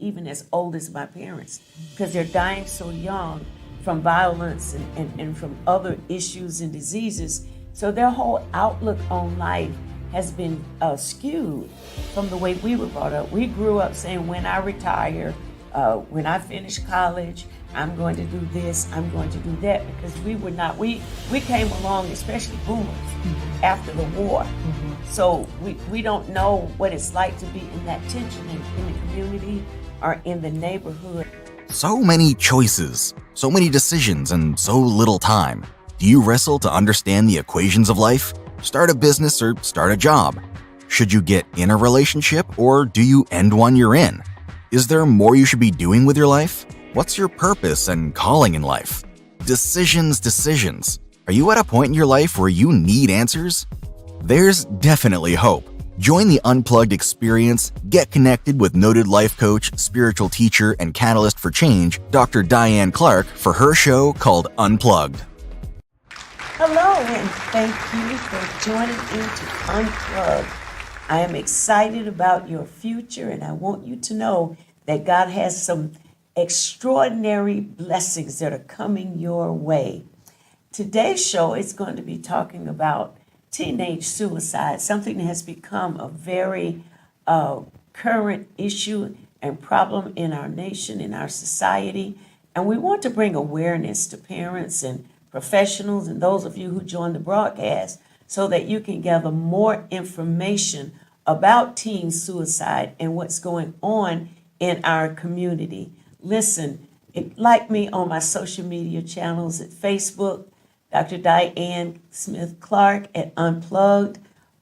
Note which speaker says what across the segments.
Speaker 1: even as old as my parents, because they're dying so young from violence and from other issues and diseases. So their whole outlook on life has been skewed from the way we were brought up. We grew up saying, when I retire, when I finish college, I'm going to do this, I'm going to do that, because we came along, especially boomers, after the war. So we don't know what it's like to be in that tension in the community or in the neighborhood.
Speaker 2: So many choices, so many decisions, and so little time. Do you wrestle to understand the equations of life? Start a business or start a job? Should you get in a relationship or do you end one you're in? Is there more you should be doing with your life? What's your purpose and calling in life? Decisions. Are you at a point in your life where you need answers? There's definitely hope. Join the Unplugged experience, get connected with noted life coach, spiritual teacher, and catalyst for change, Dr. Diane Clark, for her show called Unplugged.
Speaker 1: Hello, and thank you for joining into Unplugged. I am excited about your future, and I want you to know that God has some extraordinary blessings that are coming your way. Today's show is going to be talking about teenage suicide, something that has become a very current issue and problem in our nation, in our society. And we want to bring awareness to parents and professionals and those of you who join the broadcast so that you can gather more information about teen suicide and what's going on in our community. Listen, like me on my social media channels at Facebook, Dr. Diane Smith Clark at Unplugged,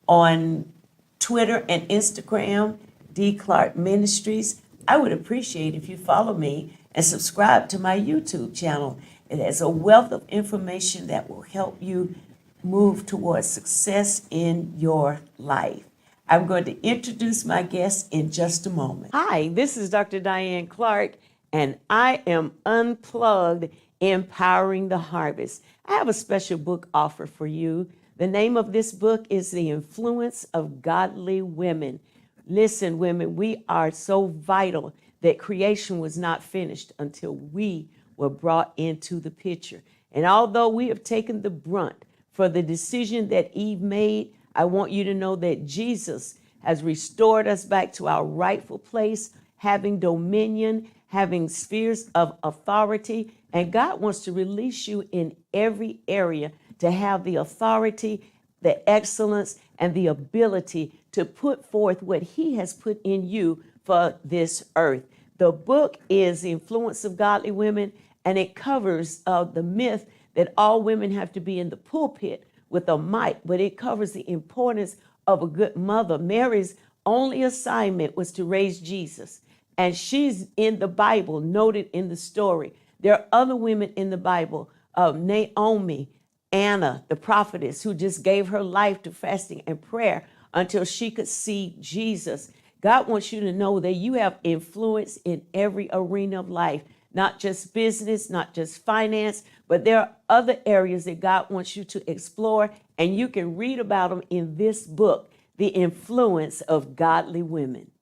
Speaker 1: on Twitter and Instagram, D. Clark Ministries. I would appreciate if you follow me and subscribe to my YouTube channel. It has a wealth of information that will help you move towards success in your life. I'm going to introduce my guest in just a moment. Hi, this is Dr. Diane Clark, and I am Unplugged, Empowering the Harvest. I have a special book offer for you. The name of this book is The Influence of Godly Women. Listen, women, we are so vital that creation was not finished until we were brought into the picture. And although we have taken the brunt for the decision that Eve made, I want you to know that Jesus has restored us back to our rightful place, having dominion, having spheres of authority, and God wants to release you in every area to have the authority, the excellence, and the ability to put forth what He has put in you for this earth. The book is The Influence of Godly Women, and it covers the myth that all women have to be in the pulpit with a mic, but it covers the importance of a good mother. Mary's only assignment was to raise Jesus, and she's in the Bible, noted in the story. There are other women in the Bible, Naomi, Anna, the prophetess, who just gave her life to fasting and prayer until she could see Jesus. God wants you to know that you have influence in every arena of life, not just business, not just finance, but there are other areas that God wants you to explore, and you can read about them in this book, The Influence of Godly Women.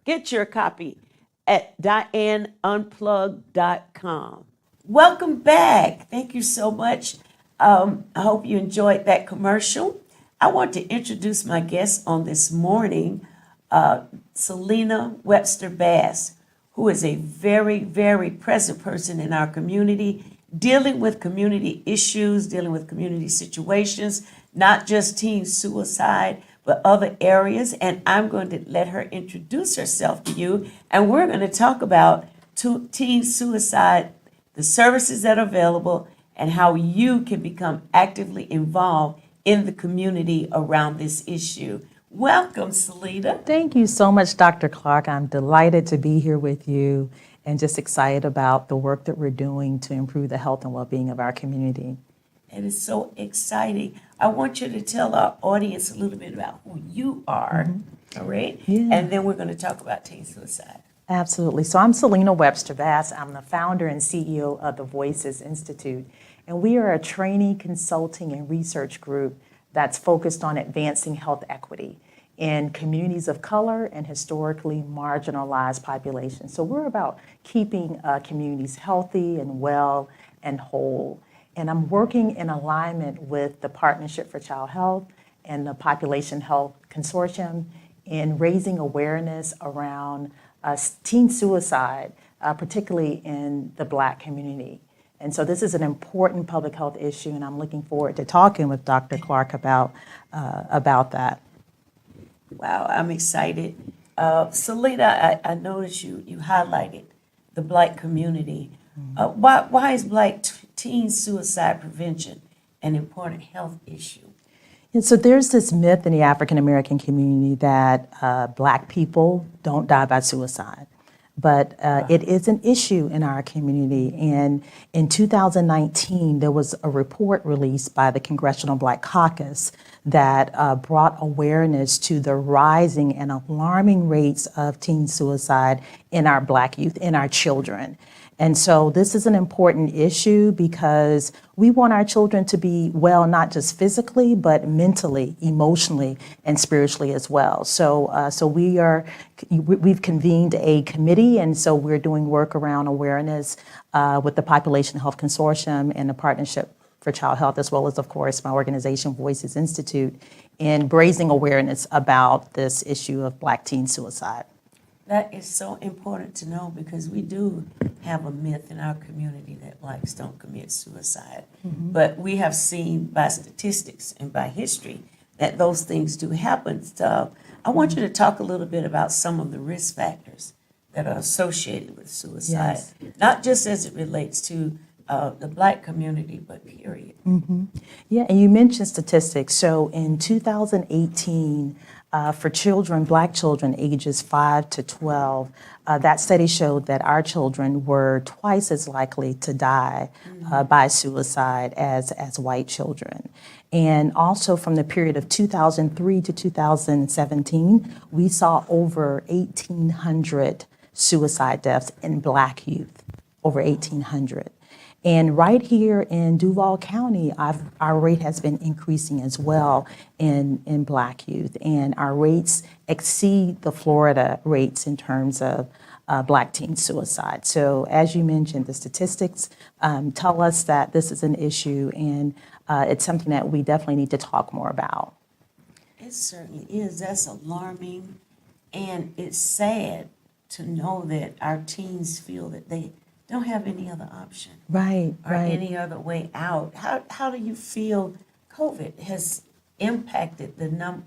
Speaker 1: Get your copy at DianeUnplugged.com. Welcome back. Thank you so much. I hope you enjoyed that commercial. I want to introduce my guest on this morning, Selena Webster-Bass, who is a very, very present person in our community, dealing with community issues, dealing with community situations, not just teen suicide, but other areas. And I'm going to let her introduce herself to you. And we're going to talk about teen suicide, the services that are available, and how you can become actively involved in the community around this issue. Welcome, Selena.
Speaker 3: Thank you so much, Dr. Clark. I'm delighted to be here with you and just excited about the work that we're doing to improve the health and well-being of our community.
Speaker 1: It is so exciting. I want you to tell our audience a little bit about who you are, all right?
Speaker 3: Yeah.
Speaker 1: And then we're going to talk about teen suicide.
Speaker 3: Absolutely. So I'm Selena Webster-Bass. I'm the founder and CEO of the Voices Institute, and we are a training, consulting, and research group that's focused on advancing health equity. in communities of color and historically marginalized populations. So we're about keeping communities healthy and well and whole. And I'm working in alignment with the Partnership for Child Health and the Population Health Consortium in raising awareness around teen suicide, particularly in the Black community. And so this is an important public health issue, and I'm looking forward to talking with Dr. Clark about that.
Speaker 1: Wow, I'm excited. Selena, I noticed you highlighted the Black community. Why is Black teen suicide prevention an important health issue?
Speaker 3: And so there's this myth in the African American community that Black people don't die by suicide. But it is an issue in our community. And in 2019, there was a report released by the Congressional Black Caucus that brought awareness to the rising and alarming rates of teen suicide in our Black youth, in our children. And so this is an important issue because we want our children to be well, not just physically, but mentally, emotionally, and spiritually as well. So we've convened a committee, and so we're doing work around awareness with the Population Health Consortium and the Partnership for Child Health, as well as, of course, my organization, Voices Institute, in raising awareness about this issue of Black teen suicide.
Speaker 1: That is so important to know because we do have a myth in our community that Blacks don't commit suicide. Mm-hmm. But we have seen by statistics and by history that those things do happen. So I want you to talk a little bit about some of the risk factors that are associated with suicide,
Speaker 3: Yes.
Speaker 1: Not just as it relates to the Black community, but period.
Speaker 3: Mm-hmm. Yeah, and you mentioned statistics. So in 2018, for children, Black children ages 5 to 12, that study showed that our children were twice as likely to die by suicide as white children. And also from the period of 2003 to 2017, we saw over 1,800 suicide deaths in Black youth, over 1,800. And right here in Duval County, our rate has been increasing as well in Black youth. And our rates exceed the Florida rates in terms of Black teen suicide. So as you mentioned, the statistics tell us that this is an issue, and it's something that we definitely need to talk more about.
Speaker 1: It certainly is. That's alarming. And it's sad to know that our teens feel that they don't have any other option.
Speaker 3: Right,
Speaker 1: or
Speaker 3: right.
Speaker 1: any other way out. How do you feel COVID has impacted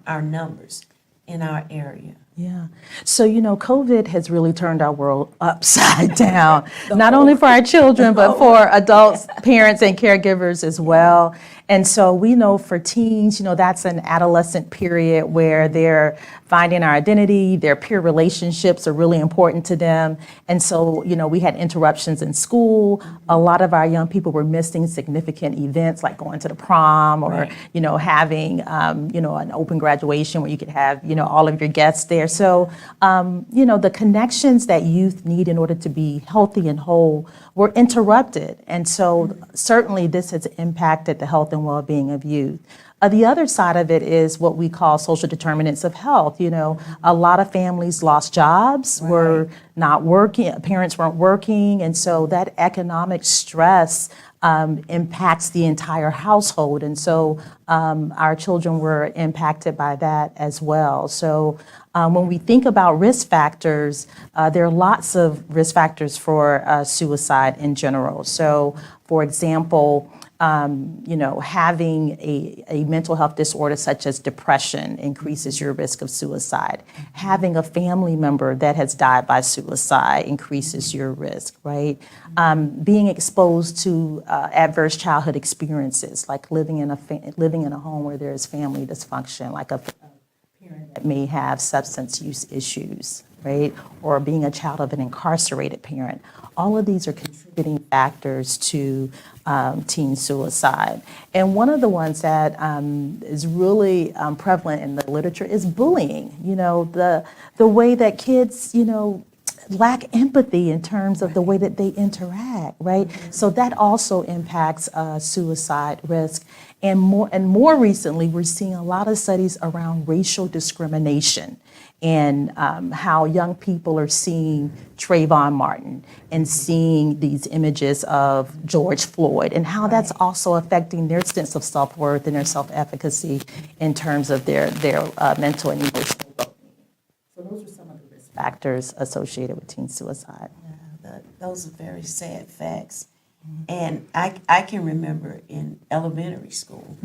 Speaker 1: our numbers in our area?
Speaker 3: Yeah. So, COVID has really turned our world upside down, not only for our children, but for adults, parents, and caregivers as well. And so we know for teens, that's an adolescent period where they're finding our identity, their peer relationships are really important to them. And so, we had interruptions in school. A lot of our young people were missing significant events like going to the prom or,
Speaker 1: Right.
Speaker 3: Having, an open graduation where you could have, all of your guests there. So, the connections that youth need in order to be healthy and whole were interrupted. And so certainly this has impacted the health and well-being of youth. The other side of it is what we call social determinants of health. A lot of families lost jobs,
Speaker 1: Right.
Speaker 3: were not working, parents weren't working, and so that economic stress impacts the entire household. And so our children were impacted by that as well. So when we think about risk factors, there are lots of risk factors for suicide in general. So, for example, having a mental health disorder such as depression increases your risk of suicide. Having a family member that has died by suicide increases your risk, right? Being exposed to adverse childhood experiences, like living in a home where there is family dysfunction, like a parent that may have substance use issues, right? Or being a child of an incarcerated parent. All of these are contributing factors to teen suicide. And one of the ones that is really prevalent in the literature is bullying. The way that kids, lack empathy in terms of the way that they interact, right? So that also impacts suicide risk. And more recently, we're seeing a lot of studies around racial discrimination and how young people are seeing Trayvon Martin and seeing these images of George Floyd, and how that's also affecting their sense of self-worth and their self-efficacy in terms of their mental and emotional well-being. So those are some of the risk factors associated with teen suicide.
Speaker 1: Those are very sad facts. And I can remember in elementary school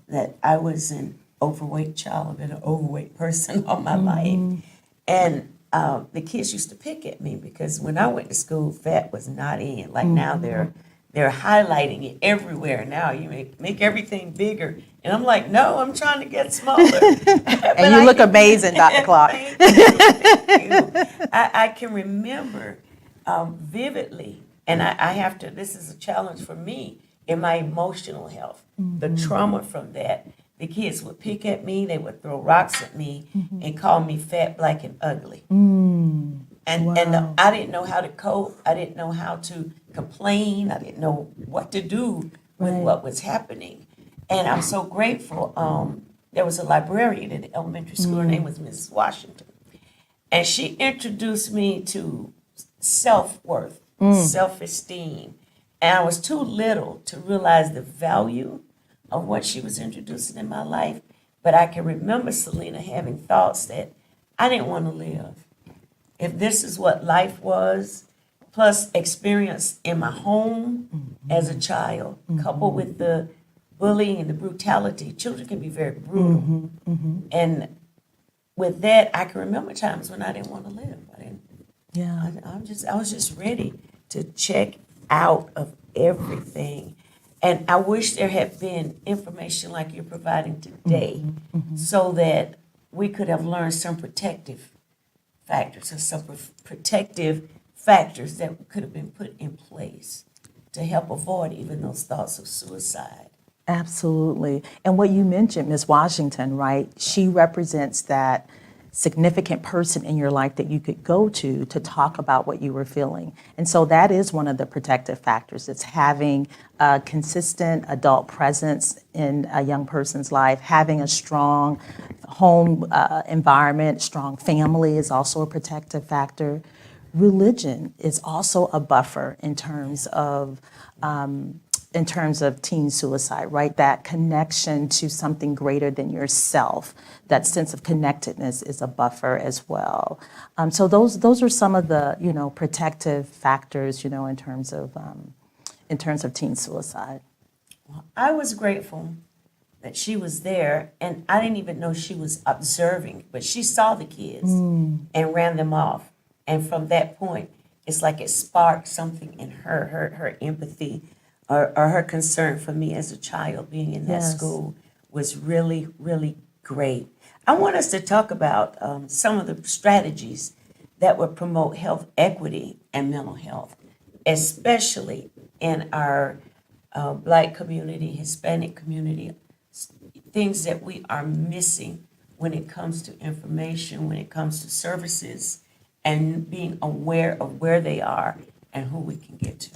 Speaker 1: that I was an overweight child. I've been an overweight person all my life. And the kids used to pick at me because when I went to school, fat was not in. Like now they're highlighting it everywhere. Now you make everything bigger. And I'm like, no, I'm trying to get smaller.
Speaker 3: And you look amazing, Dr. Clark.
Speaker 1: Thank you. I can remember vividly, and I have to, this is a challenge for me in my emotional health, the trauma from that. The kids would pick at me, they would throw rocks at me and call me fat, black, and ugly. And I didn't know how to cope. I didn't know how to complain. I didn't know what to do with what was happening. And I'm so grateful. There was a librarian in the elementary school. Her name was Mrs. Washington. And she introduced me to self-worth, self-esteem. And I was too little to realize the value of what she was introducing in my life. But I can remember Selena having thoughts that I didn't want to live. If this is what life was, plus experience in my home as a child, coupled with the bullying and the brutality, children can be very brutal. And with that, I can remember times when I didn't want to live. I was just ready to check out of everything. And I wish there had been information like you're providing today so that we could have learned some protective factors or some protective factors that could have been put in place to help avoid even those thoughts of suicide.
Speaker 3: Absolutely. And what you mentioned, Ms. Washington, right? She represents that significant person in your life that you could go to talk about what you were feeling. And so that is one of the protective factors. It's having a consistent adult presence in a young person's life, having a strong home environment, strong family is also a protective factor. Religion is also a buffer in terms of teen suicide, right? That connection to something greater than yourself, that sense of connectedness is a buffer as well. So those are some of the, protective factors, in terms of teen suicide.
Speaker 1: Well, I was grateful that she was there, and I didn't even know she was observing, but she saw the kids and ran them off. And from that point, it's like it sparked something in her empathy, or her concern for me as a child being in that school was really, really great. I want us to talk about some of the strategies that would promote health equity and mental health, especially in our Black community, Hispanic community, things that we are missing when it comes to information, when it comes to services, and being aware of where they are and who we can get to.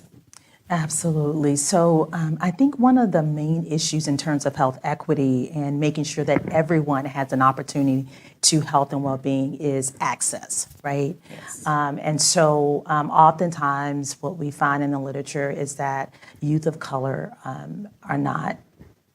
Speaker 3: Absolutely. So I think one of the main issues in terms of health equity and making sure that everyone has an opportunity to health and well-being is access, right?
Speaker 1: Yes.
Speaker 3: And so oftentimes what we find in the literature is that youth of color are not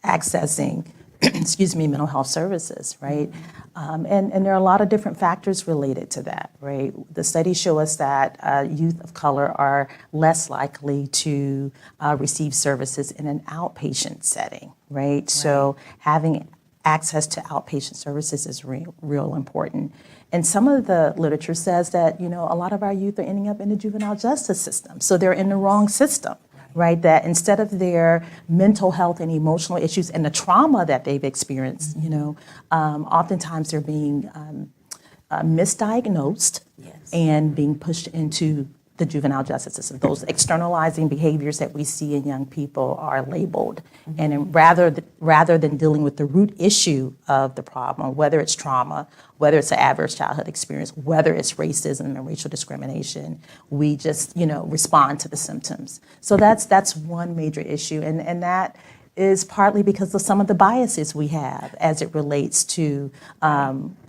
Speaker 3: accessing mental health services, right? And there are a lot of different factors related to that, right? The studies show us that youth of color are less likely to receive services in an outpatient setting, right? So having access to outpatient services is real important. And some of the literature says that, a lot of our youth are ending up in the juvenile justice system. So they're in the wrong system. Right, that instead of their mental health and emotional issues and the trauma that they've experienced, oftentimes they're being misdiagnosed and being pushed into the juvenile justice system. Those externalizing behaviors that we see in young people are labeled. And rather than dealing with the root issue of the problem, whether it's trauma, whether it's an adverse childhood experience, whether it's racism and racial discrimination, we just, respond to the symptoms. So that's one major issue. And that is partly because of some of the biases we have as it relates to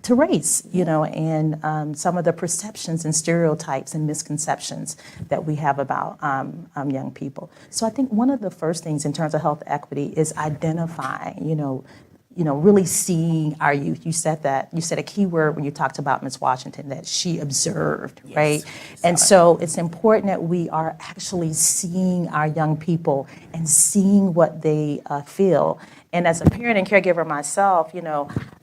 Speaker 3: race, and some of the perceptions and stereotypes and misconceptions that we have about young people. So I think one of the first things in terms of health equity is identifying, really seeing our youth. You said a key word when you talked about Ms. Washington, that she observed, yes, right? And so it's important that we are actually seeing our young people and seeing what they feel. And as a parent and caregiver myself,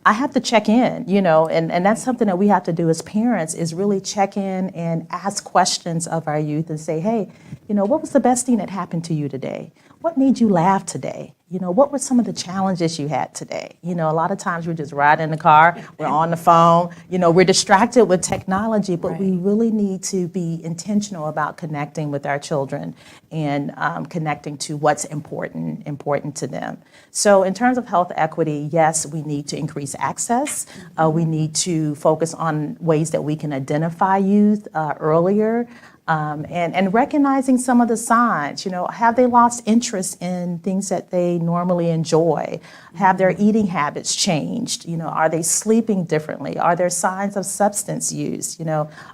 Speaker 3: I have to check in, and that's something that we have to do as parents, is really check in and ask questions of our youth and say, hey, what was the best thing that happened to you today? What made you laugh today? What were some of the challenges you had today? A lot of times we're just riding in the car, we're on the phone, we're distracted with technology, but we really need to be intentional about connecting with our children and connecting to what's important to them. So in terms of health equity, yes, we need to increase access. We need to focus on ways that we can identify youth earlier. And recognizing some of the signs, have they lost interest in things that they normally enjoy? Have their eating habits changed? Are they sleeping differently? Are there signs of substance use?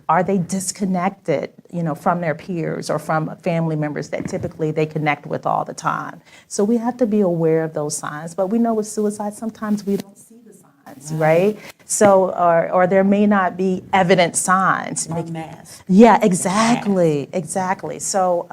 Speaker 3: Are they disconnected, from their peers or from family members that typically they connect with all the time? So we have to be aware of those signs. But we know with suicide, sometimes we don't see the signs, right? So, or there may not be evident signs. Yeah, exactly. So,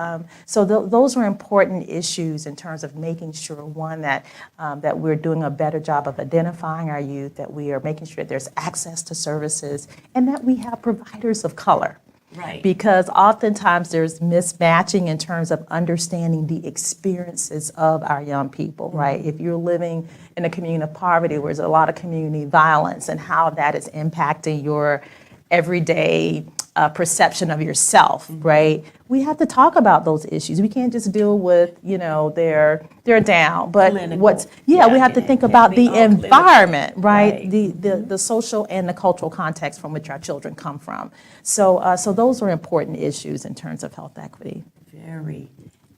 Speaker 3: those are important issues in terms of making sure, one, that we're doing a better job of identifying our youth, that we are making sure there's access to services, and that we have providers of color.
Speaker 1: Right.
Speaker 3: Because oftentimes there's mismatching in terms of understanding the experiences of our young people, right? If you're living in a community of poverty where there's a lot of community violence and how that is impacting your everyday perception of yourself, right? We have to talk about those issues. We can't just deal with, they're down, but
Speaker 1: clinical.
Speaker 3: we have to think about the environment, right? The social and the cultural context from which our children come from. So those are important issues in terms of health equity.
Speaker 1: Very.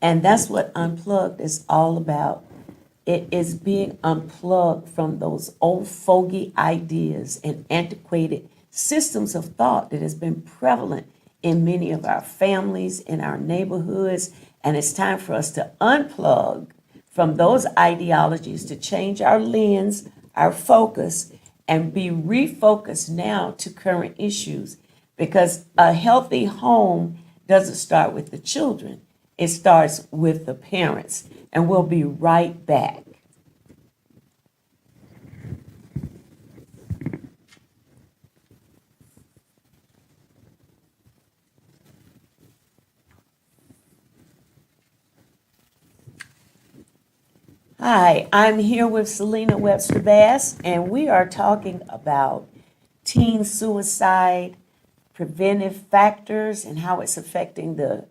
Speaker 1: And that's what Unplugged is all about. It is being unplugged from those old fogey ideas and antiquated systems of thought that has been prevalent in many of our families, in our neighborhoods, and it's time for us to unplug from those ideologies, to change our lens, our focus, and be refocused now to current issues. Because a healthy home doesn't start with the children, it starts with the parents. And we'll be right back. Hi, I'm here with Selena Webster-Bass, and we are talking about teen suicide, preventive factors, and how it's affecting the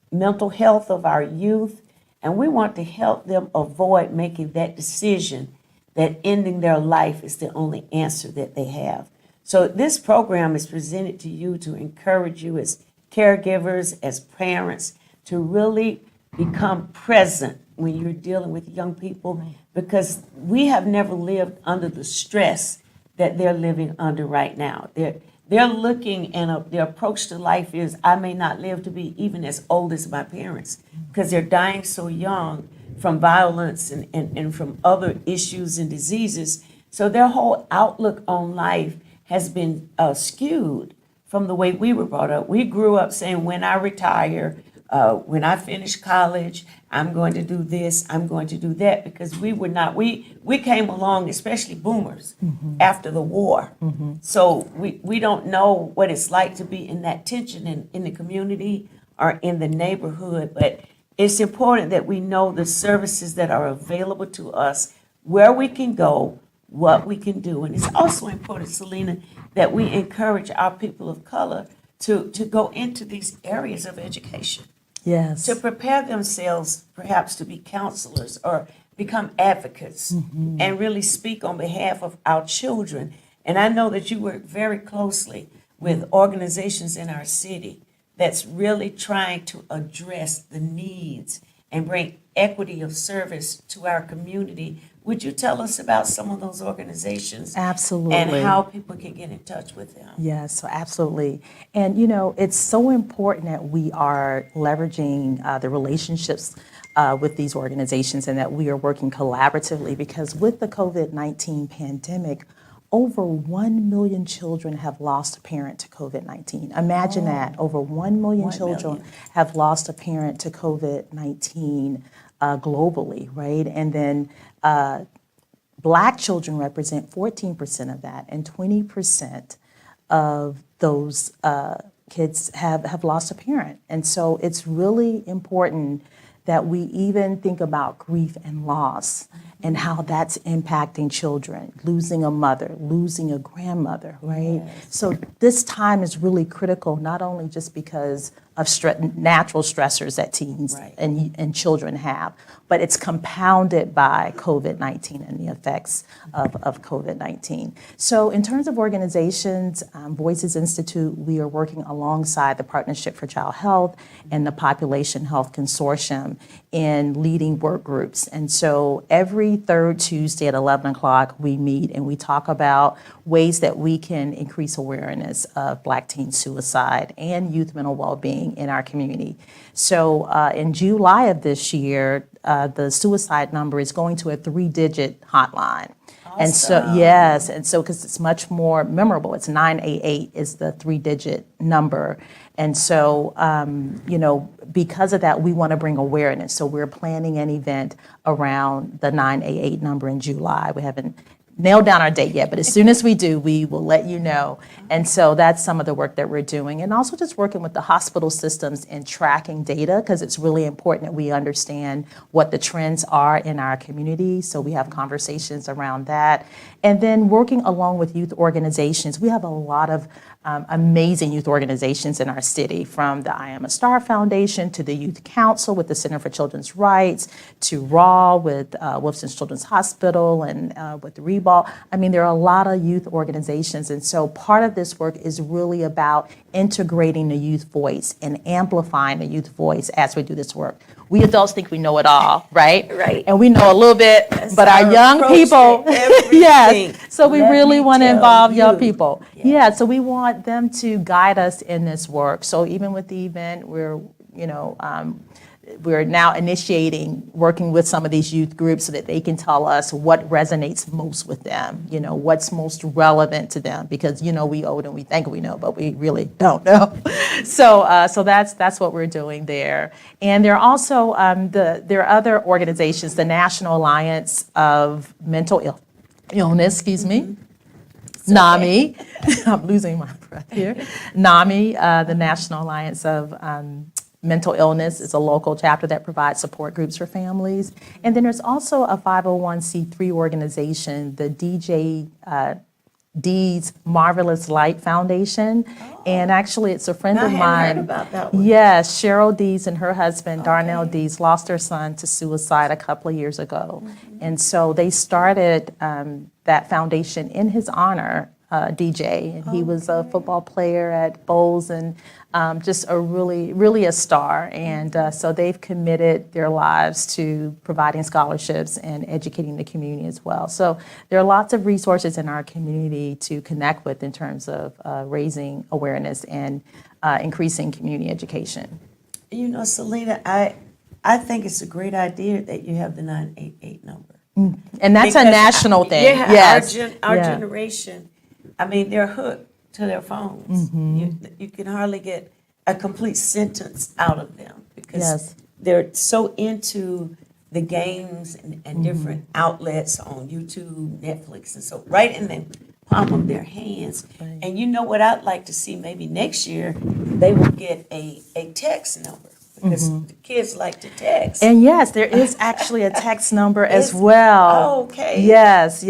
Speaker 1: mental health of our youth. And we want to help them avoid making that decision that ending their life is the only answer that they have. So this program is presented to you to encourage you as caregivers, as parents, to really become present when you're dealing with young people, because we have never lived under the stress that they're living under right now. They're looking, and their approach to life is, I may not live to be even as old as my parents, because they're dying so young from violence and from other issues and diseases. So their whole outlook on life has been skewed from the way we were brought up. We grew up saying, when I retire, when I finish college, I'm going to do this, I'm going to do that, because we came along, especially boomers, after the war. So we don't know what it's like to be in that tension in the community or in the neighborhood, but it's important that we know the services that are available to us, where we can go, what we can do. And it's also important, Selena, that we encourage our people of color to go into these areas of education,
Speaker 3: Yes.
Speaker 1: to prepare themselves perhaps to be counselors or become advocates and really speak on behalf of our children. And I know that you work very closely with organizations in our city that's really trying to address the needs and bring equity of service to our community. Would you tell us about some of those organizations?
Speaker 3: Absolutely.
Speaker 1: And how people can get in touch with them?
Speaker 3: Yes, so absolutely. And it's so important that we are leveraging the relationships with these organizations and that we are working collaboratively, because with the COVID-19 pandemic, over 1 million children have lost a parent to COVID-19. Imagine that, over 1 million
Speaker 1: 1
Speaker 3: children
Speaker 1: million.
Speaker 3: have lost a parent to COVID-19 globally, right? And then Black children represent 14% of that, and 20% of those kids have lost a parent. And so it's really important that we even think about grief and loss and how that's impacting children, losing a mother, losing a grandmother, right?
Speaker 1: Yes.
Speaker 3: So this time is really critical, not only just because of natural stressors that teens
Speaker 1: Right.
Speaker 3: and children have, but it's compounded by COVID-19 and the effects of COVID-19. So in terms of organizations, Voices Institute, we are working alongside the Partnership for Child Health and the Population Health Consortium in leading work groups. And so every third Tuesday at 11 o'clock, we meet and we talk about ways that we can increase awareness of Black teen suicide and youth mental well-being in our community. So in July of this year, the suicide number is going to a 3-digit hotline. And so,
Speaker 1: Awesome.
Speaker 3: yes, and so because it's much more memorable, it's 988 is the 3-digit number. And so, because of that, we want to bring awareness. So we're planning an event around the 988 number in July. We haven't nailed down our date yet, but as soon as we do, we will let you know. And so that's some of the work that we're doing. And also just working with the hospital systems and tracking data, because it's really important that we understand what the trends are in our community. So we have conversations around that. And then working along with youth organizations. We have a lot of amazing youth organizations in our city, from the I Am a Star Foundation to the Youth Council with the Center for Children's Rights, to RAW with Wolfson's Children's Hospital and with the Reball. I mean, there are a lot of youth organizations. And so part of this work is really about integrating the youth voice and amplifying the youth voice as we do this work. We adults think we know it all, right?
Speaker 1: Right.
Speaker 3: And we know a little bit, but our
Speaker 1: our
Speaker 3: young
Speaker 1: approach
Speaker 3: people,
Speaker 1: to everything.
Speaker 3: yes. So we
Speaker 1: Let
Speaker 3: really
Speaker 1: me
Speaker 3: want to
Speaker 1: tell
Speaker 3: involve young
Speaker 1: you.
Speaker 3: people.
Speaker 1: Yeah.
Speaker 3: Yeah, so we want them to guide us in this work. So even with the event, we're now initiating working with some of these youth groups so that they can tell us what resonates most with them, what's most relevant to them, because we old and we think we know, but we really don't know. So that's what we're doing there. And there are also there are other organizations, the National Alliance of Mental Illness, NAMI. I'm losing my breath here. NAMI, the National Alliance of Mental Illness, is a local chapter that provides support groups for families. And then there's also a 501c3 organization, the D's Marvelous Light Foundation. And actually, it's a friend
Speaker 1: I
Speaker 3: of
Speaker 1: hadn't
Speaker 3: mine.
Speaker 1: heard about that one.
Speaker 3: Yes, Cheryl Dees and her husband, Darnell Dees, lost their son to suicide a couple of years ago. And so they started that foundation in his honor, DJ. And he was a football player at Bowles and just a really a star. And so they've committed their lives to providing scholarships and educating the community as well. So there are lots of resources in our community to connect with in terms of raising awareness and increasing community education.
Speaker 1: Selena, I think it's a great idea that you have the 988 number.
Speaker 3: And that's a
Speaker 1: Because
Speaker 3: national thing.
Speaker 1: Yeah,
Speaker 3: Yes.
Speaker 1: our
Speaker 3: Yeah.
Speaker 1: generation, they're hooked to their phones. You can hardly get a complete sentence out of them because
Speaker 3: Yes.
Speaker 1: they're so into the games and different outlets on YouTube, Netflix, and so right in the palm of their hands.
Speaker 3: Right.
Speaker 1: And you know what I'd like to see maybe next year, they will get a text number because the kids like to text.
Speaker 3: And yes, there is actually a text number as
Speaker 1: Is-
Speaker 3: well.
Speaker 1: Oh, okay.
Speaker 3: Yes.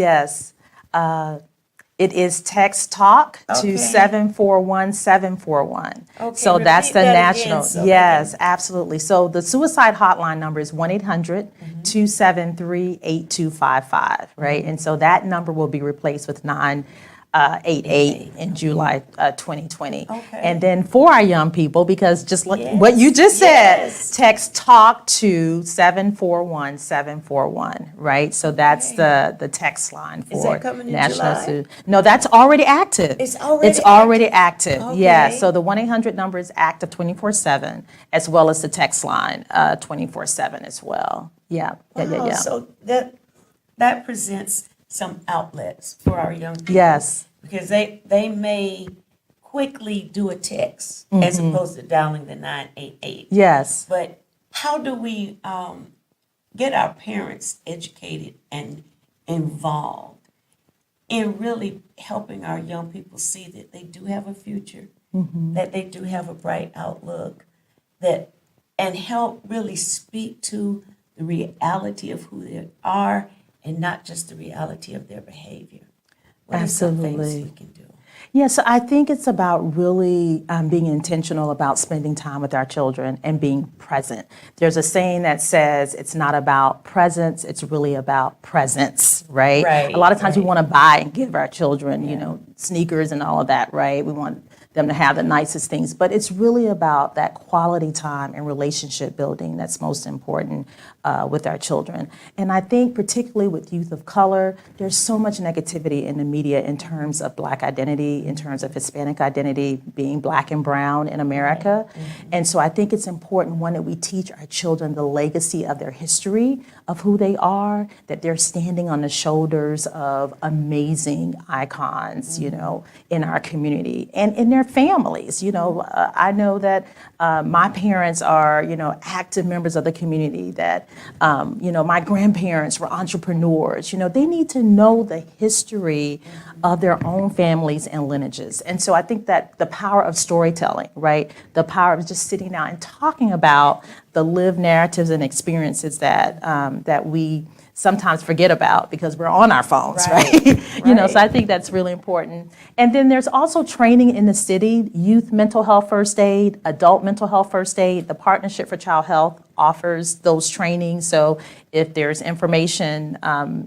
Speaker 3: It is text talk to
Speaker 1: Okay.
Speaker 3: 741-741.
Speaker 1: Okay,
Speaker 3: So that's
Speaker 1: repeat
Speaker 3: the
Speaker 1: that
Speaker 3: national.
Speaker 1: again so
Speaker 3: Yes,
Speaker 1: they
Speaker 3: absolutely. So the suicide hotline number is 1-800-273-8255, right? And so that number will be replaced with 988 in July 2020.
Speaker 1: Okay.
Speaker 3: And then for our young people, because just like what you
Speaker 1: Yes,
Speaker 3: just
Speaker 1: yes.
Speaker 3: said, text talk to 741-741, right? So that's the text line for
Speaker 1: Is that coming in
Speaker 3: National
Speaker 1: July?
Speaker 3: No, that's already active.
Speaker 1: It's already
Speaker 3: It's already active. Yeah.
Speaker 1: Okay.
Speaker 3: So the 1-800 number is active 24/7, as well as the text line 24/7 as well. Yeah.
Speaker 1: Wow, so that presents some outlets for our young people.
Speaker 3: Yes.
Speaker 1: Because they may quickly do a text as opposed to dialing the 988.
Speaker 3: Yes.
Speaker 1: But how do we get our parents educated and involved in really helping our young people see that they do have a future, that they do have a bright outlook, and help really speak to the reality of who they are and not just the reality of their behavior? What are some things
Speaker 3: Absolutely.
Speaker 1: we can do?
Speaker 3: Yeah, so I think it's about really being intentional about spending time with our children and being present. There's a saying that says it's not about presence, it's really about presence, right?
Speaker 1: Right,
Speaker 3: A lot of times we
Speaker 1: right.
Speaker 3: want to buy and give our children, sneakers and all of that, right? We want them to have the nicest things, but it's really about that quality time and relationship building that's most important with our children. And I think particularly with youth of color, there's so much negativity in the media in terms of Black identity, in terms of Hispanic identity, being Black and brown in America. And so I think it's important, one, that we teach our children the legacy of their history, of who they are, that they're standing on the shoulders of amazing icons, in our community and in their families. I know that my parents are, active members of the community, that, my grandparents were entrepreneurs. They need to know the history of their own families and lineages. And so I think that the power of storytelling, right? The power of just sitting down and talking about the lived narratives and experiences that we sometimes forget about because we're on our phones, right? So I think that's really important. And then there's also training in the city, youth mental health first aid, adult mental health first aid. The Partnership for Child Health offers those trainings. So if there's information,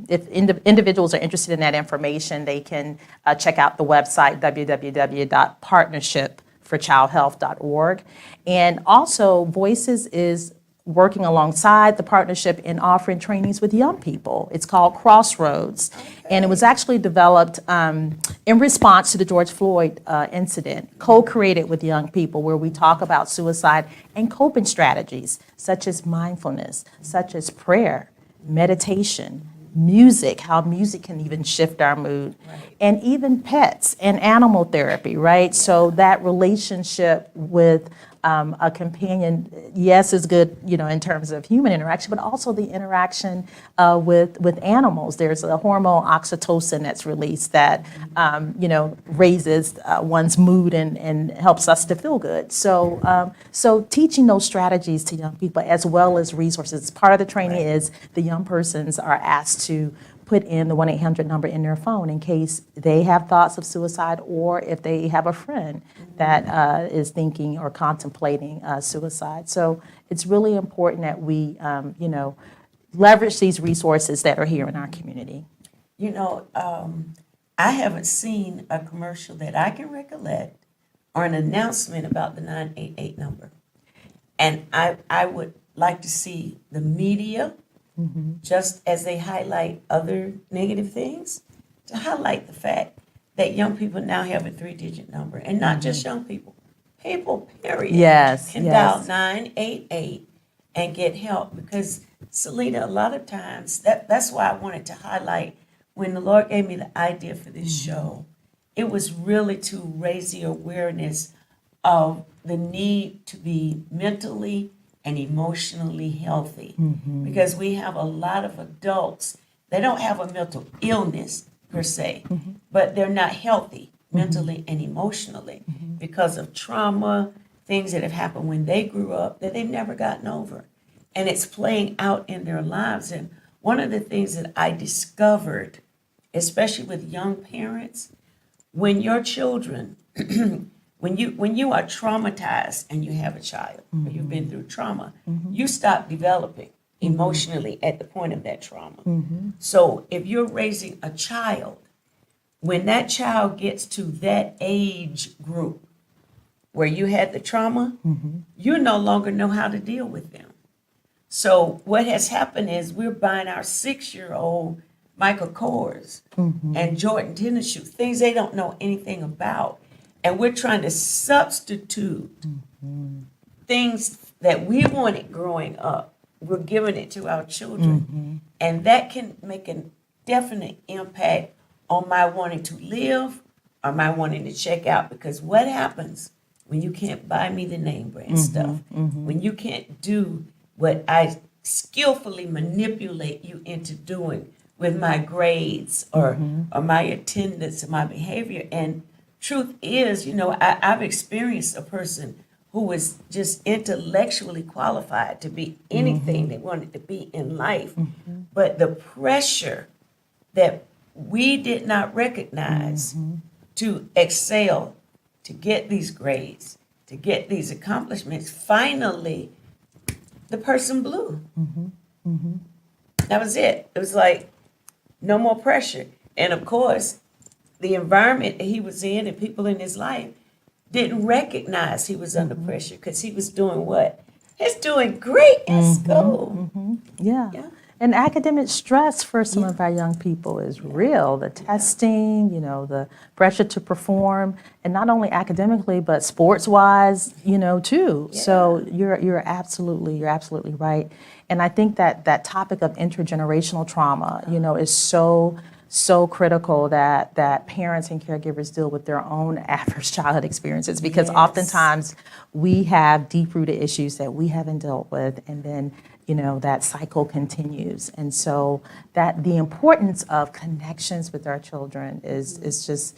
Speaker 3: if individuals are interested in that information, they can check out the website, www.partnershipforchildhealth.org. And also, Voices is working alongside the partnership in offering trainings with young people. It's called Crossroads. And it was actually developed in response to the George Floyd incident, co-created with young people, where we talk about suicide and coping strategies, such as mindfulness, such as prayer, meditation, music, how music can even shift our mood, and even pets and animal therapy, right? So that relationship with a companion, yes, is good, in terms of human interaction, but also the interaction with animals. There's a hormone oxytocin that's released that, raises one's mood and helps us to feel good. So, so teaching those strategies to young people as well as resources. Part of the training is the young persons are asked to put in the 1-800 number in their phone in case they have thoughts of suicide, or if they have a friend that is thinking or contemplating suicide. So it's really important that we, leverage these resources that are here in our community.
Speaker 1: I haven't seen a commercial that I can recollect or an announcement about the 988 number. And I would like to see the media, just as they highlight other negative things, to highlight the fact that young people now have a 3-digit number, and not just young people, period, can dial 988 and get help. Because, Selena, a lot of times, that's why I wanted to highlight, when the Lord gave me the idea for this show, it was really to raise the awareness of the need to be mentally and emotionally healthy. Because we have a lot of adults, they don't have a mental illness per se, but they're not healthy mentally and emotionally because of trauma, things that have happened when they grew up that they've never gotten over. And it's playing out in their lives. And one of the things that I discovered, especially with young parents, when your children, when you are traumatized and you have a child, or you've been through trauma, you stop developing emotionally at the point of that trauma. So if you're raising a child, when that child gets to that age group where you had the trauma, you no longer know how to deal with them. So what has happened is we're buying our 6-year-old Michael Kors and Jordan tennis shoes, things they don't know anything about. And we're trying to substitute things that we wanted growing up. We're giving it to our children. And that can make a definite impact on my wanting to live or my wanting to check out. Because what happens when you can't buy me the name brand stuff, when you can't do what I skillfully manipulate you into doing with my grades or my attendance and my behavior. And truth is, I've experienced a person who was just intellectually qualified to be anything they wanted to be in life. But the pressure that we did not recognize to excel, to get these grades, to get these accomplishments, finally, the person blew. That was it. It was like, no more pressure. And of course, the environment that he was in and people in his life didn't recognize he was under pressure because he was doing what? He's doing great in school.
Speaker 3: Yeah.
Speaker 1: Yeah.
Speaker 3: And academic stress for some of our young people is real. The testing, the pressure to perform, and not only academically, but sports-wise, too.
Speaker 1: Yeah.
Speaker 3: So you're absolutely right. And I think that topic of intergenerational trauma, is so critical that parents and caregivers deal with their own adverse childhood experiences, because
Speaker 1: Yes.
Speaker 3: oftentimes we have deep-rooted issues that we haven't dealt with, and then that cycle continues. And so that the importance of connections with our children is just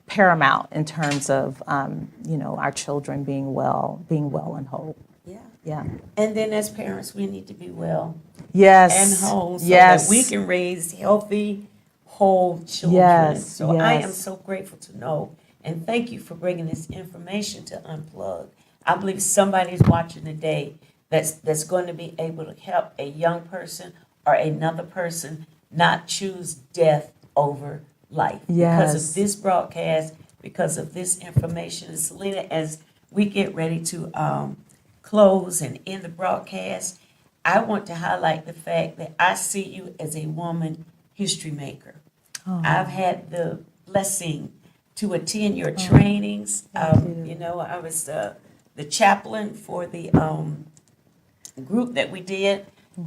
Speaker 3: paramount in terms of our children being well and whole.
Speaker 1: Yeah.
Speaker 3: Yeah.
Speaker 1: And then as parents, we need to be well
Speaker 3: Yes.
Speaker 1: and whole so
Speaker 3: Yes.
Speaker 1: that we can raise healthy, whole children.
Speaker 3: Yes,
Speaker 1: So I am
Speaker 3: yes.
Speaker 1: so grateful to know, and thank you for bringing this information to Unplugged. I believe somebody's watching today that's going to be able to help a young person or another person not choose death over life. Because
Speaker 3: Yes.
Speaker 1: of this broadcast, because of this information. And Selena, as we get ready to close and end the broadcast, I want to highlight the fact that I see you as a woman history maker. I've had the blessing to attend your trainings. I was the chaplain for the group that we did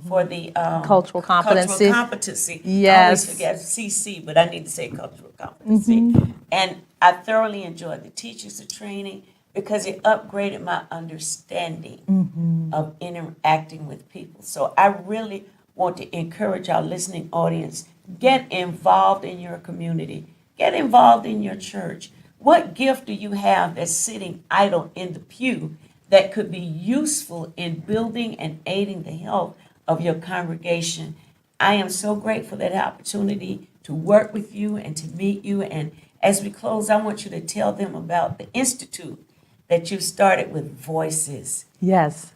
Speaker 1: for the
Speaker 3: Cultural competency.
Speaker 1: Cultural competency. I
Speaker 3: Yes.
Speaker 1: always forget CC, but I need to say cultural competency. And I thoroughly enjoyed the teachers of training because it upgraded my understanding of interacting with people. So I really want to encourage our listening audience, get involved in your community, get involved in your church. What gift do you have that's sitting idle in the pew that could be useful in building and aiding the health of your congregation? I am so grateful for that opportunity to work with you and to meet you. And as we close, I want you to tell them about the institute that you started with Voices.
Speaker 3: Yes.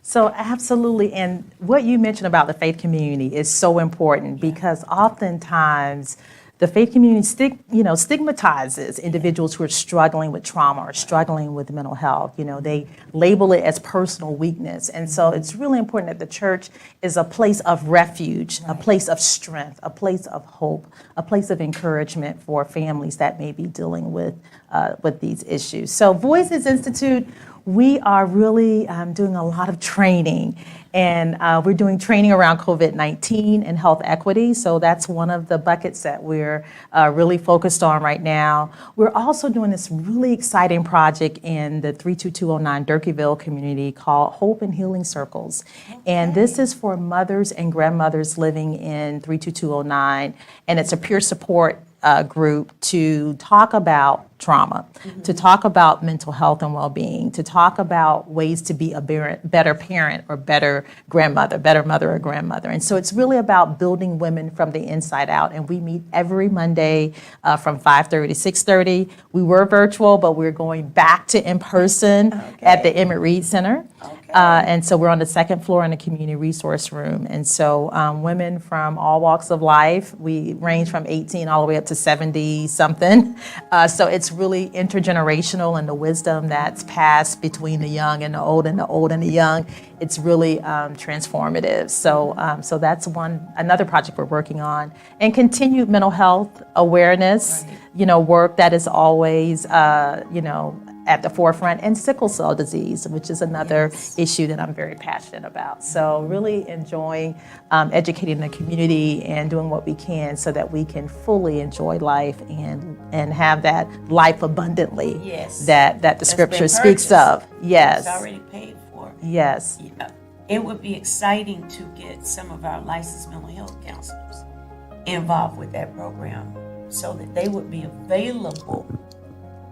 Speaker 3: So absolutely, and what you mentioned about the faith community is so important because oftentimes the faith community stigmatizes individuals who are struggling with trauma or struggling with mental health. They label it as personal weakness. And so it's really important that the church is a place of refuge, a place of strength, a place of hope, a place of encouragement for families that may be dealing with these issues. So Voices Institute, we are really doing a lot of training, and we're doing training around COVID-19 and health equity. So that's one of the buckets that we're really focused on right now. We're also doing this really exciting project in the 32209 Durkeeville community called Hope and Healing Circles. And this is for mothers and grandmothers living in 32209, and it's a peer support group to talk about trauma, to talk about mental health and well-being, to talk about ways to be a better parent or better grandmother, better mother or grandmother. And so it's really about building women from the inside out. And we meet every Monday from 5:30 to 6:30. We were virtual, but we're going back to in-person at the Emmett Reed Center. And so we're on the second floor in the community resource room. And so women from all walks of life, we range from 18 all the way up to 70 something. So it's really intergenerational, and the wisdom that's passed between the young and the old and the old and the young. It's really transformative. So that's another project we're working on. And continued mental health awareness, work that is always, at the forefront, and sickle cell disease, which is another issue that I'm very passionate about. So really enjoying educating the community and doing what we can so that we can fully enjoy life and have that life abundantly that the scripture speaks of. Yes.
Speaker 1: It's already paid for.
Speaker 3: Yes.
Speaker 1: Yeah. It would be exciting to get some of our licensed mental health counselors involved with that program so that they would be available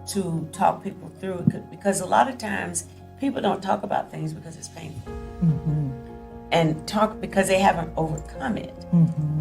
Speaker 1: to talk people through it, because a lot of times people don't talk about things because it's painful, and talk because they haven't overcome it.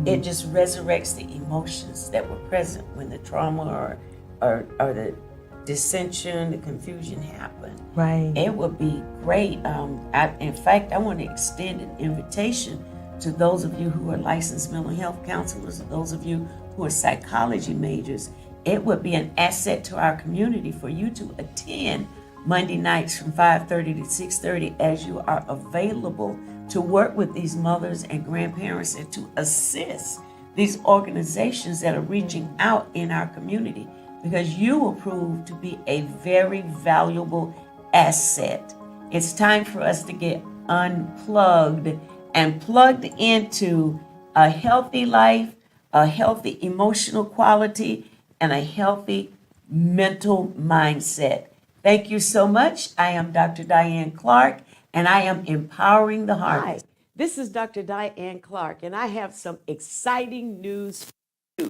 Speaker 1: It just resurrects the emotions that were present when the trauma or the dissension, the confusion happened.
Speaker 3: Right.
Speaker 1: It would be great. In fact, I want to extend an invitation to those of you who are licensed mental health counselors, or those of you who are psychology majors. It would be an asset to our community for you to attend Monday nights from 5:30 to 6:30 as you are available to work with these mothers and grandparents and to assist these organizations that are reaching out in our community, because you will prove to be a very valuable asset. It's time for us to get unplugged and plugged into a healthy life, a healthy emotional quality, and a healthy mental mindset. Thank you so much. I am Dr. Diane Clark, and I am empowering the heart. Hi, this is Dr. Diane Clark, and I have some exciting news for you.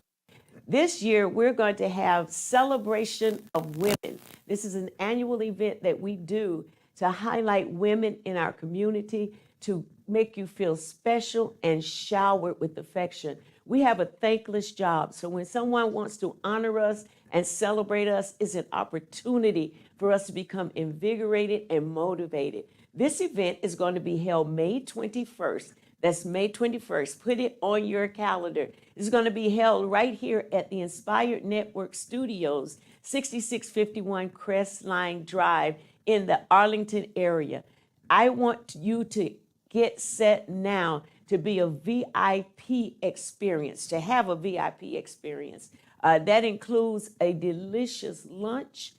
Speaker 1: This year, we're going to have Celebration of Women. This is an annual event that we do to highlight women in our community, to make you feel special and showered with affection. We have a thankless job, so when someone wants to honor us and celebrate us, it's an opportunity for us to become invigorated and motivated. This event is going to be held May 21st. That's May 21st. Put it on your calendar. It's going to be held right here at the Inspired Network Studios, 6651 Crestline Drive in the Arlington area. I want you to get set now to be a VIP experience, to have a VIP experience. That includes a delicious lunch,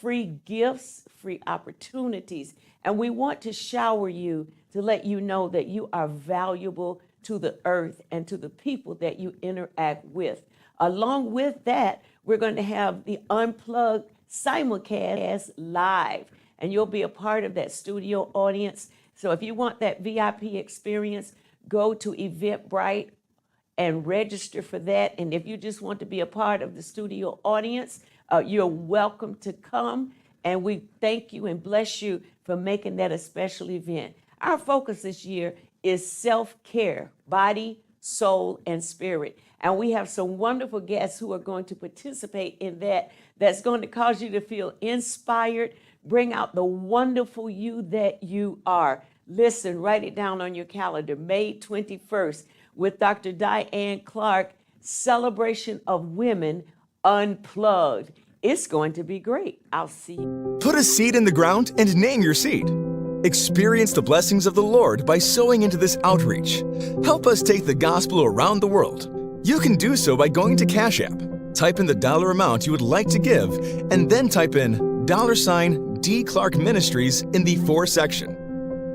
Speaker 1: free gifts, free opportunities. And we want to shower you to let you know that you are valuable to the earth and to the people that you interact with. Along with that, we're going to have the Unplugged simulcast live, and you'll be a part of that studio audience. So if you want that VIP experience, go to Eventbrite and register for that. And if you just want to be a part of the studio audience, you're welcome to come. And we thank you and bless you for making that a special event. Our focus this year is self-care, body, soul, and spirit. And we have some wonderful guests who are going to participate in that. That's going to cause you to feel inspired, bring out the wonderful you that you are. Listen, write it down on your calendar, May 21st, with Dr. Diane Clark, Celebration of Women Unplugged. It's going to be great. I'll see you.
Speaker 4: Put a seed in the ground and name your seed. Experience the blessings of the Lord by sowing into this outreach. Help us take the gospel around the world. You can do so by going to Cash App. Type in the dollar amount you would like to give, and then type in $D Clark Ministries in the For section.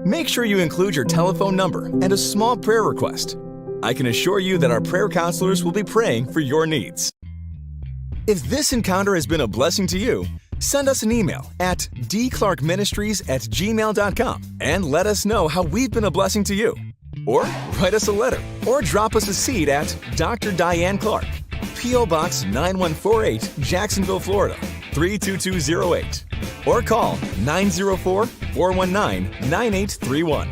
Speaker 4: Make sure you include your telephone number and a small prayer request. I can assure you that our prayer counselors will be praying for your needs. If this encounter has been a blessing to you, send us an email at dclarkministries@gmail.com and let us know how we've been a blessing to you. Or write us a letter or drop us a seed at Dr. Diane Clark, P.O. Box 9148, Jacksonville, Florida, 32208. Or call 904-419-9831.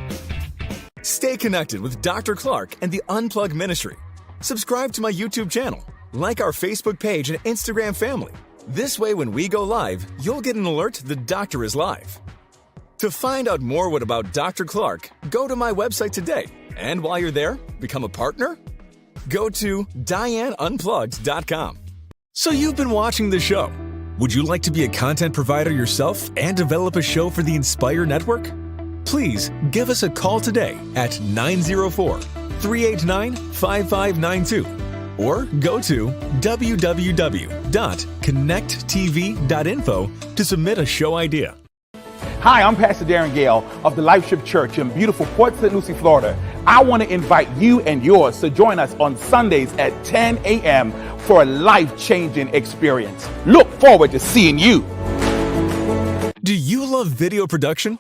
Speaker 4: Stay connected with Dr. Clark and the Unplugged Ministry. Subscribe to my YouTube channel. Like our Facebook page and Instagram family. This way, when we go live, you'll get an alert the doctor is live. To find out more about Dr. Clark, go to my website today. And while you're there, become a partner? Go to DianeUnplugged.com. So you've been watching the show. Would you like to be a content provider yourself and develop a show for the Inspire Network? Please give us a call today at 904-389-5592 or go to www.connecttv.info to submit a show idea.
Speaker 5: Hi, I'm Pastor Darren Gale of the Life Ship Church in beautiful Port St. Lucie, Florida. I want to invite you and yours to join us on Sundays at 10 a.m. for a life-changing experience. Look forward to seeing you.
Speaker 4: Do you love video production?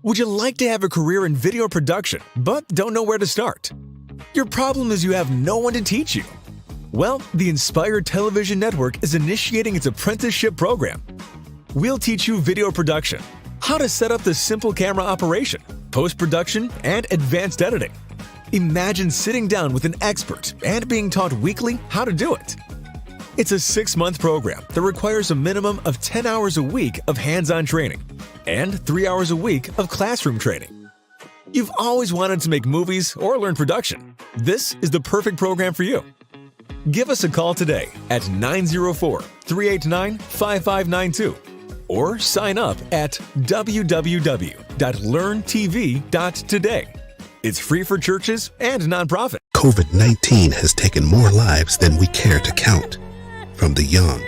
Speaker 4: Would you like to have a career in video production but don't know where to start? Your problem is you have no one to teach you. Well, the Inspire Television Network is initiating its apprenticeship program. We'll teach you video production, how to set up the simple camera operation, post-production, and advanced editing. Imagine sitting down with an expert and being taught weekly how to do it. It's a 6-month program that requires a minimum of 10 hours a week of hands-on training and 3 hours a week of classroom training. You've always wanted to make movies or learn production. This is the perfect program for you. Give us a call today at 904-389-5592 or sign up at www.learntv.today. It's free for churches and nonprofit.
Speaker 6: COVID-19 has taken more lives than we care to count. From the young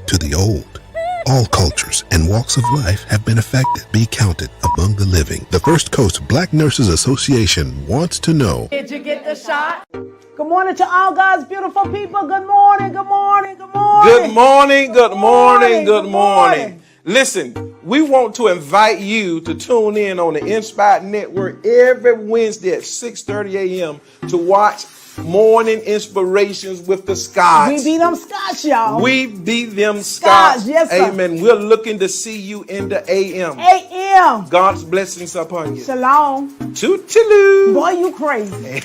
Speaker 6: to the old, all cultures and walks of life have been affected. Be counted among the living. The First Coast Black Nurses Association wants to know.
Speaker 7: Did you get the shot? Good morning to all God's beautiful people. Good morning, good morning, good morning.
Speaker 8: Good morning, good morning, good morning. Listen, we want to invite you to tune in on the Inspired Network every Wednesday at 6:30 a.m. to watch Morning Inspirations with the Scotts.
Speaker 7: We be them Scotts, y'all.
Speaker 8: We be them Scotts.
Speaker 7: Yes, sir.
Speaker 8: Amen. We're looking to see you in the AM.
Speaker 7: AM.
Speaker 8: God's blessings upon you.
Speaker 7: Shalom.
Speaker 8: Toot-toot.
Speaker 7: Boy, you crazy.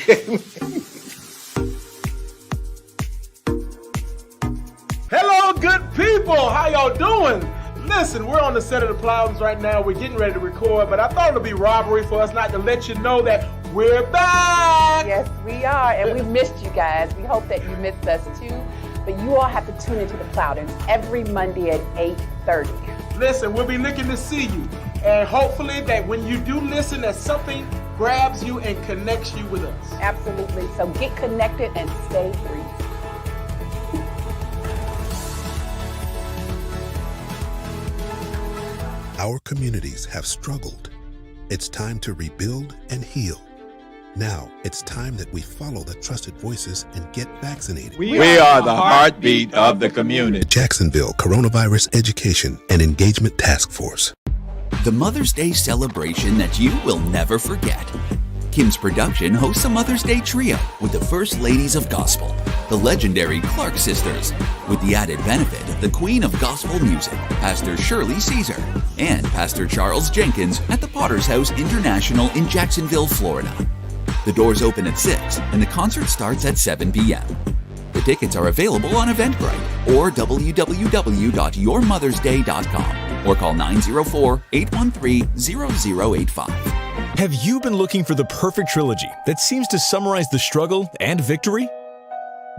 Speaker 9: Hello, good people. How y'all doing? Listen, we're on the set of the Clouds right now. We're getting ready to record, but I thought it would be robbery for us not to let you know that we're back.
Speaker 10: Yes, we are, and we missed you guys. We hope that you missed us too, but you all have to tune into the Clouders every Monday at 8:30.
Speaker 9: Listen, we'll be looking to see you, and hopefully that when you do listen, that something grabs you and connects you with us.
Speaker 10: Absolutely. So get connected and stay free.
Speaker 6: Our communities have struggled. It's time to rebuild and heal. Now, it's time that we follow the trusted voices and get vaccinated.
Speaker 11: We are the heartbeat of the community.
Speaker 6: The Jacksonville Coronavirus Education and Engagement Task Force.
Speaker 12: The Mother's Day celebration that you will never forget. Kim's Production hosts a Mother's Day trio with the First Ladies of Gospel, the legendary Clark Sisters, with the added benefit of the Queen of Gospel Music, Pastor Shirley Caesar, and Pastor Charles Jenkins at the Potter's House International in Jacksonville, Florida. The doors open at 6 and the concert starts at 7 p.m. The tickets are available on Eventbrite or www.yourmothersday.com or call 904-813-0085.
Speaker 4: Have you been looking for the perfect trilogy that seems to summarize the struggle and victory?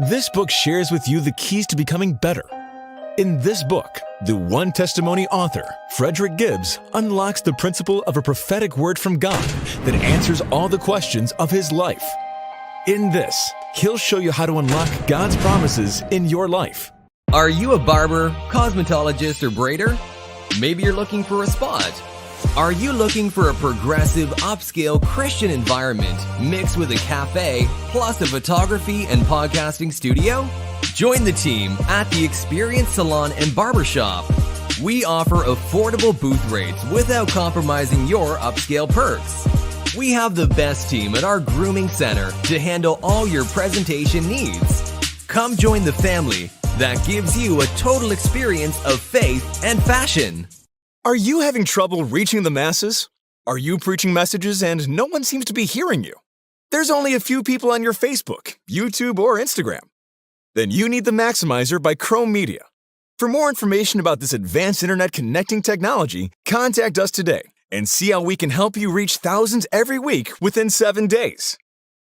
Speaker 4: This book shares with you the keys to becoming better. In this book, the One Testimony author, Frederick Gibbs, unlocks the principle of a prophetic word from God that answers all the questions of his life. In this, he'll show you how to unlock God's promises in your life.
Speaker 13: Are you a barber, cosmetologist, or braider? Maybe you're looking for a spot. Are you looking for a progressive, upscale Christian environment mixed with a cafe, plus a photography and podcasting studio? Join the team at the Experience Salon and Barbershop. We offer affordable booth rates without compromising your upscale perks. We have the best team at our grooming center to handle all your presentation needs. Come join the family that gives you a total experience of faith and fashion.
Speaker 4: Are you having trouble reaching the masses? Are you preaching messages and no one seems to be hearing you? There's only a few people on your Facebook, YouTube, or Instagram. Then you need the Maximizer by Chrome Media. For more information about this advanced internet connecting technology, contact us today and see how we can help you reach thousands every week within 7 days.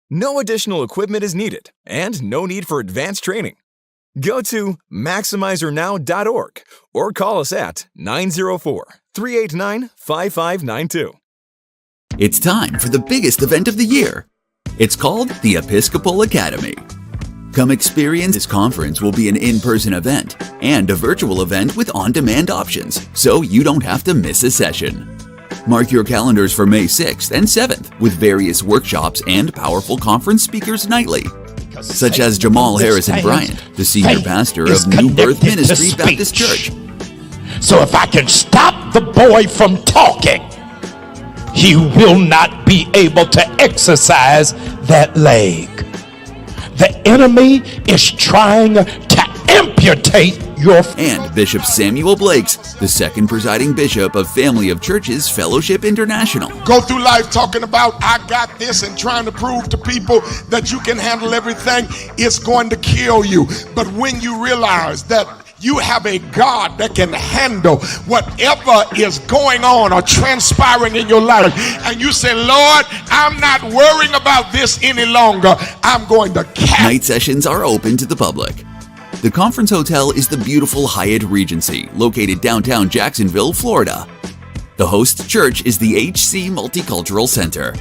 Speaker 4: No additional equipment is needed and no need for advanced training. Go to MaximizerNow.org or call us at 904-389-5592.
Speaker 12: It's time for the biggest event of the year. It's called the Episcopal Academy. Come experience this conference will be an in-person event and a virtual event with on-demand options, so you don't have to miss a session. Mark your calendars for May 6th and 7th with various workshops and powerful conference speakers nightly, such as Jamal Harrison Bryant, the senior pastor of New Birth Ministry Baptist Church.
Speaker 14: So if I can stop the boy from talking, he will not be able to exercise that leg. The enemy is trying to amputate your...
Speaker 12: And Bishop Samuel Blakes, the second presiding bishop of Family of Churches Fellowship International.
Speaker 15: Go through life talking about I got this and trying to prove to people that you can handle everything. It's going to kill you. But when you realize that you have a God that can handle whatever is going on or transpiring in your life, and you say, Lord, I'm not worrying about this any longer. I'm going to
Speaker 12: Night sessions are open to the public. The conference hotel is the beautiful Hyatt Regency, located downtown Jacksonville, Florida. The host church is the HC Multicultural Center.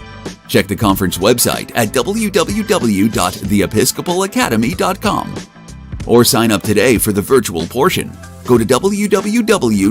Speaker 12: Check the conference website at www.theepiscopalacademy.com or sign up today for the virtual portion. Go to www